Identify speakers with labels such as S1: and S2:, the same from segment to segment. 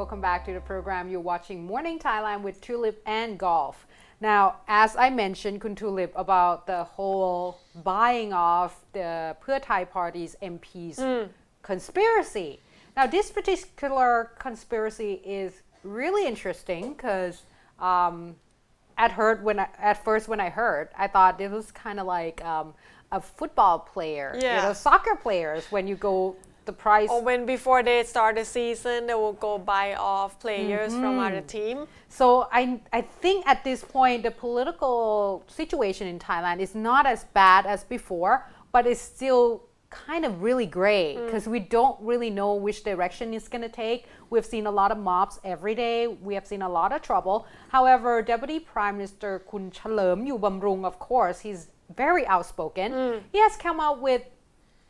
S1: welcome back to the program. You're watching Morning Thailand with Tulip and Golf. Now, as I mentioned, Kun Tulip, about the whole buying off the Pheu Thai Party's MPs conspiracy. Now, this particular conspiracy is really interesting because at first when I heard, I thought it was kind of like a football player, soccer players, when you go the price.
S2: Or when before they start the season, they will go buy off players from other team.
S1: So I think at this point, the political situation in Thailand is not as bad as before, but it's still kind of really gray because we don't really know which direction it's going to take. We've seen a lot of mobs every day. We have seen a lot of trouble. However, Deputy Prime Minister Kun Chalerm Yubamrung, of course, he's very outspoken. He has come out with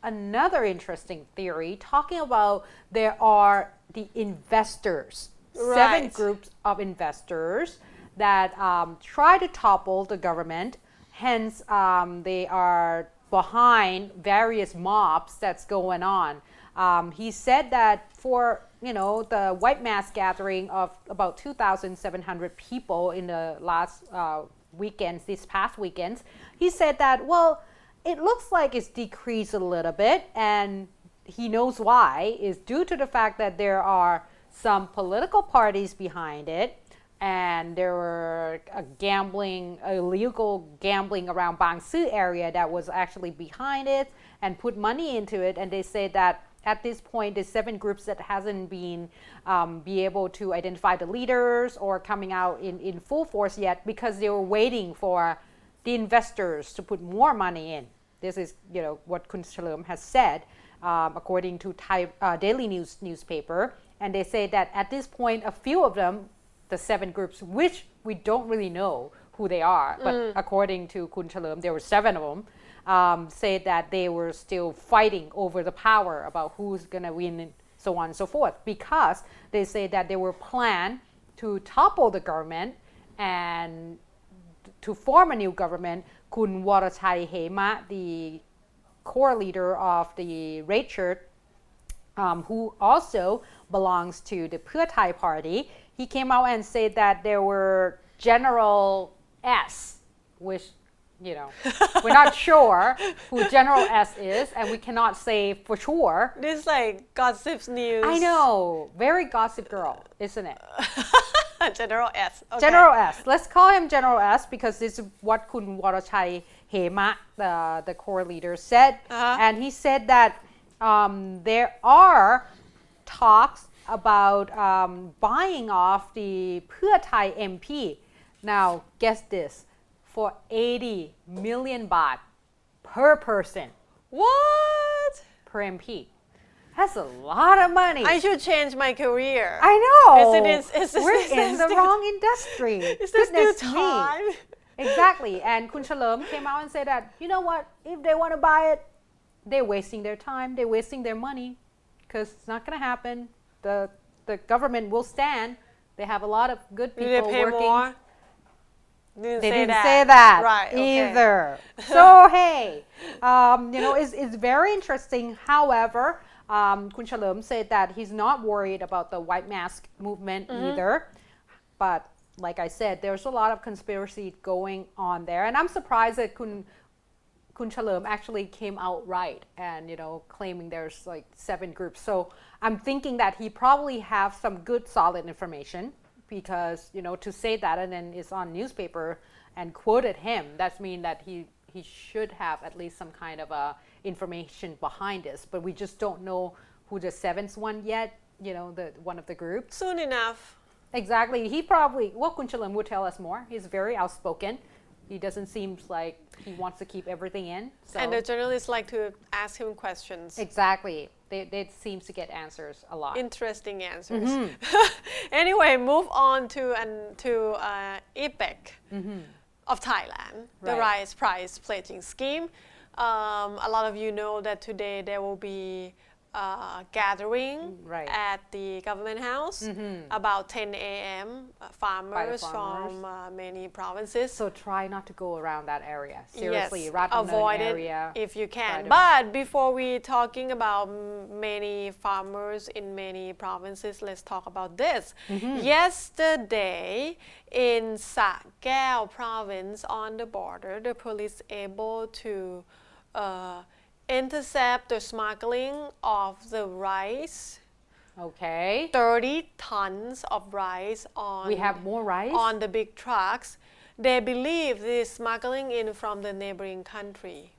S1: another interesting theory talking about there are the investors, 7 groups of investors that try to topple the government. Hence, they are behind various mobs that's going on. He said that for the white mass gathering of about 2,700 people in the last weekends, these past weekends, he said that, well, it looks like it's decreased a little bit, and he knows why. Is due to the fact that there are some political parties behind it, and there were illegal gambling around Bang Su area that was actually behind it and put money into it. And they say that at this point, the 7 groups that hasn't been be able to identify the leaders or coming out in full force yet because they were waiting for the investors to put more money in. This is, what Kun Chalerm has said, according to Thai Daily News newspaper. And they say that at this point, a few of them, the 7 groups, which we don't really know who they are, but according to Kun Chalerm, there were 7 of them, say that they were still fighting over the power about who's going to win and so on and so forth, because they say that they were planned to topple the government and to form a new government. Kun Warachai Hema, the core leader of the Red Shirt, who also belongs to the Pheu Thai Party, he came out and said that there were General S, which, we're not sure who General S is, and we cannot say for sure.
S2: This is like gossip news.
S1: I know, very gossip girl, isn't it?
S2: General S. Okay.
S1: General S. Let's call him General S because this is what Kun Warachai Hema, the core leader, said. And he said that there are talks about buying off the Pheu Thai MP. Now, guess this, for 80 million baht per person.
S2: What?
S1: Per MP. That's a lot of money.
S2: I should change my career.
S1: I know.
S2: We're
S1: in the wrong industry.
S2: Is there still time?
S1: Exactly. And Kun Chalerm came out and said that, you know what, if they want to buy it, they're wasting their time, they're wasting their money, because it's not going to happen. The government will stand. They have a lot of good people
S2: working. They pay more?
S1: They didn't say that
S2: right,
S1: either. So hey, it's very interesting. However, Kun Chalerm said that he's not worried about the white mask movement either. But like I said, there's a lot of conspiracy going on there, and I'm surprised that Kun Chalerm actually came out right and claiming there's like 7 groups. So I'm thinking that he probably have some good solid information, because to say that and then it's on newspaper and quoted him, that means that he should have at least some kind of information behind this. But we just don't know who the 7th one yet, the one of the groups.
S2: Soon enough.
S1: Exactly. He probably, Kun Chalerm would tell us more. He's very outspoken. He doesn't seem like he wants to keep everything in. So.
S2: And the journalists like to ask him questions.
S1: Exactly. They seem to get answers a lot.
S2: Interesting answers. Anyway, move on to IPEC of Thailand, the rice price pledging scheme. A lot of you know that today there will be gathering
S1: Right.
S2: at the government house about 10 a.m. Farmers
S1: farmers.
S2: from many provinces.
S1: So try not to go around that area. Seriously,
S2: Yes,
S1: Ratnam
S2: avoid
S1: area.
S2: it if you
S1: try
S2: can.
S1: to-
S2: But before we talking about many farmers in many provinces, let's talk about this. Yesterday in Sa Kaeo province on the border, the police able to intercept the smuggling of the rice.
S1: Okay.
S2: 30 tons of rice on
S1: We have more rice?
S2: on the big trucks. They believe this smuggling in from the neighboring country.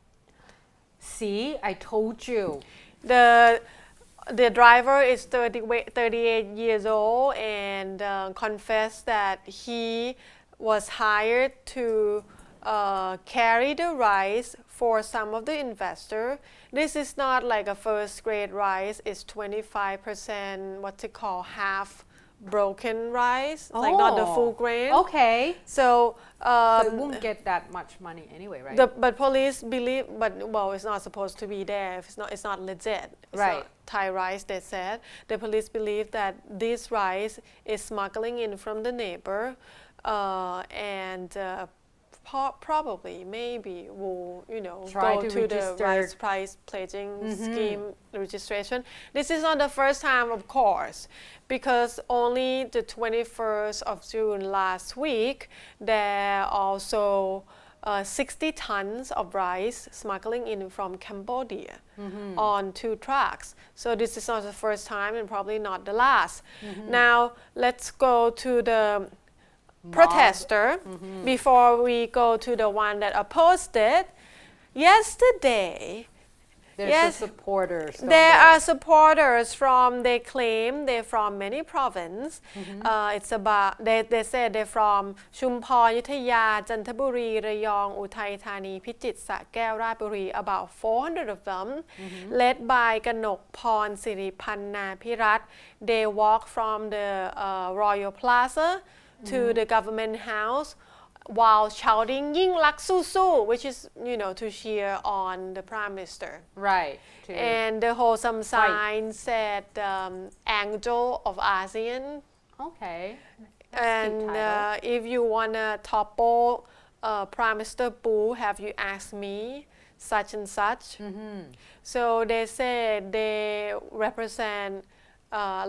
S1: See, I told you.
S2: The driver is 38 years old and confessed that he was hired to carry the rice for some of the investor. This is not like a first grade rice. It's 25% what's it called, half broken rice, like not the full grain.
S1: Okay.
S2: So,
S1: So it won't get that much money anyway, right?
S2: but police believe, well, it's not supposed to be there. If it's not legit. It's
S1: Right.
S2: not Thai rice. They said the police believe that this rice is smuggling in from the neighbor, and probably maybe will
S1: Try
S2: go
S1: to
S2: to the
S1: register.
S2: rice price pledging scheme registration. This is not the first time, of course, because only the 21st of June last week there are also 60 tons of rice smuggling in from Cambodia on 2 trucks. So this is not the first time and probably not the last. Now let's go to the protester before we go to the one that opposed it. Yesterday,
S1: There's
S2: yes,
S1: the supporters. don't
S2: there
S1: they?
S2: are supporters from, they claim they're from many provinces. It's about, they said they're from Shumphor, Yuthaya, Chanthaburi, Rayong, Uthai Thani, Pichit, Sa Kaeo, Ratburi, about 400 of them, led by Kanok Porn Siripanna Pirat. They walk from the Royal Plaza to the government house while shouting Yingluck Su, which is, to cheer on the Prime Minister.
S1: Right.
S2: And the wholesome sign said Angel of ASEAN.
S1: Okay.
S2: And if you want to topple Prime Minister Boo, have you asked me such and such? So they said they represent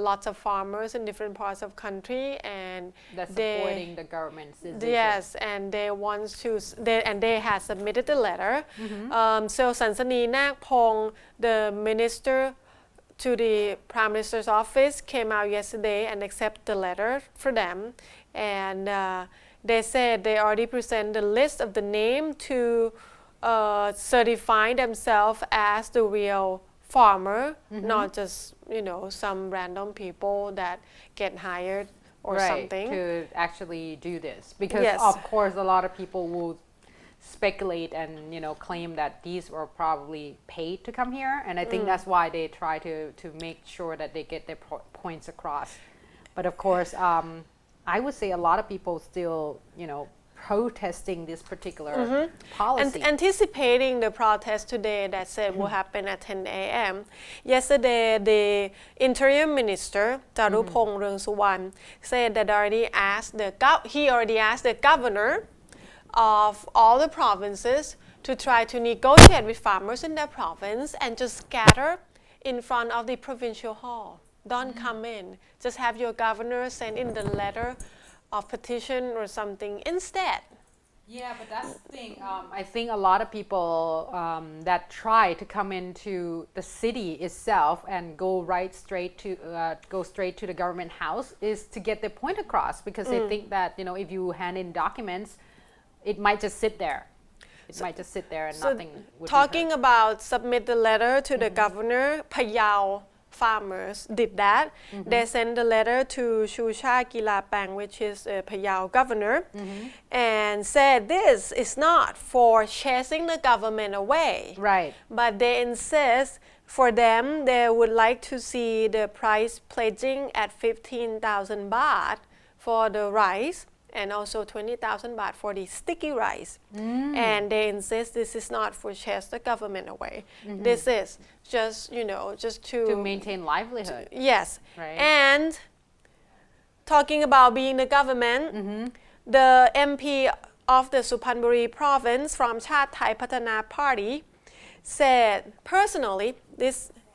S2: lots of farmers in different parts of country, and
S1: That's supporting the government's decision.
S2: yes, and they want to, and they had submitted the letter. So Sansani Nakpong, the minister to the Prime Minister's office, came out yesterday and accepted the letter for them, and they said they already present the list of the name to certify themselves as the real farmer, not just some random people that get hired or something
S1: to actually do this, because
S2: Yes.
S1: of course a lot of people will speculate and claim that these were probably paid to come here, and I think that's why they try to make sure that they get their points across. But of course I would say a lot of people still protesting this particular policy.
S2: And anticipating the protest today that said will happen at 10 a.m. Yesterday, the interim minister, Charupong Rungsuwan, said that he already asked the governor of all the provinces to try to negotiate with farmers in their province and just scatter in front of the provincial hall. Don't come in. Just have your governor send in the letter of petition or something instead.
S1: Yeah, but that's the thing. I think a lot of people that try to come into the city itself and go straight to the government house is to get their point across, because they think that if you hand in documents, it might just sit there. It might just sit there and nothing would
S2: Talking
S1: be heard.
S2: about submit the letter to the governor, Phayao farmers did that. They sent the letter to Chucha Kilapang, which is a Phayao governor, and said this is not for chasing the government away.
S1: Right.
S2: But they insist for them, they would like to see the price pledging at 15,000 baht for the rice. and also 20,000 baht for the sticky rice. And they insist this is not for chase the government away. This is just, just
S1: To maintain livelihood.
S2: yes.
S1: Right.
S2: And talking about being the government, the MP of the Suphanburi province from Chat Thai Patana Party said personally,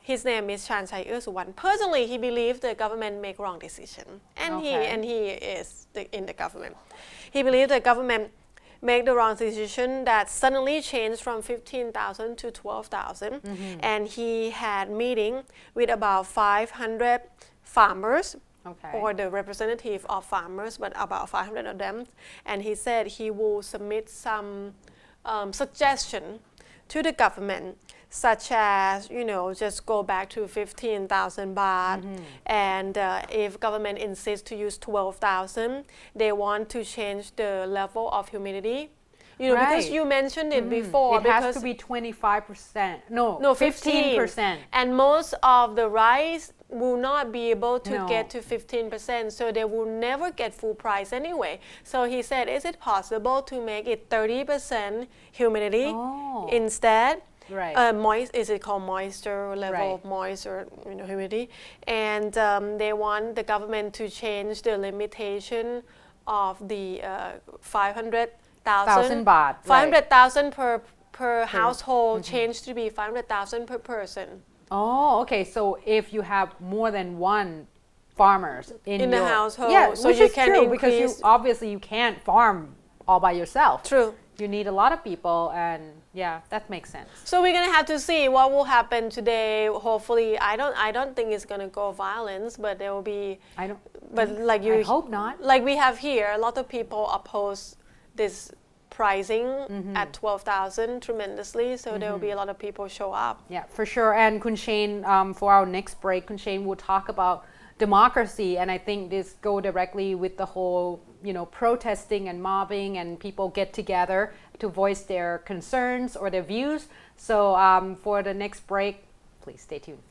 S2: his name is Chanchai Suwan. Personally, he believed the government make wrong decision, and he is in the government. He believed the government make the wrong decision that suddenly changed from 15,000 to 12,000, and he had meeting with about 500 farmers. Or the representative of farmers, but about 500 of them, and he said he will submit some suggestion to the government, such as just go back to 15,000 baht, and if government insists to use 12,000, they want to change the level of humidity. Because you mentioned it before.
S1: It has to be 25%. No, 15%.
S2: And most of the rice will not be able to get to 15%, so they will never get full price anyway. So he said, is it possible to make it 30% humidity instead?
S1: Right.
S2: Is it called moisture level of moisture, humidity? And they want the government to change the limitation of the 500,000
S1: baht.
S2: 500,000 per household, changed to be 500,000 per person.
S1: Oh, okay. So if you have more than one farmers in
S2: the household,
S1: yeah,
S2: so
S1: which
S2: you
S1: is
S2: can
S1: true
S2: increase.
S1: because you can't farm all by yourself.
S2: True.
S1: You need a lot of people, and yeah, that makes sense.
S2: So we're gonna have to see what will happen today. Hopefully, I don't think it's gonna go violence, but there will be.
S1: I don't.
S2: But like you,
S1: I hope not.
S2: Like we have here, a lot of people oppose this pricing at 12,000 tremendously, so there will be a lot of people show up.
S1: Yeah, for sure. And Kun Shane, for our next break, Kun Shane will talk about democracy, and I think this go directly with the whole, protesting and mobbing, and people get together to voice their concerns or their views. So for the next break, please stay tuned.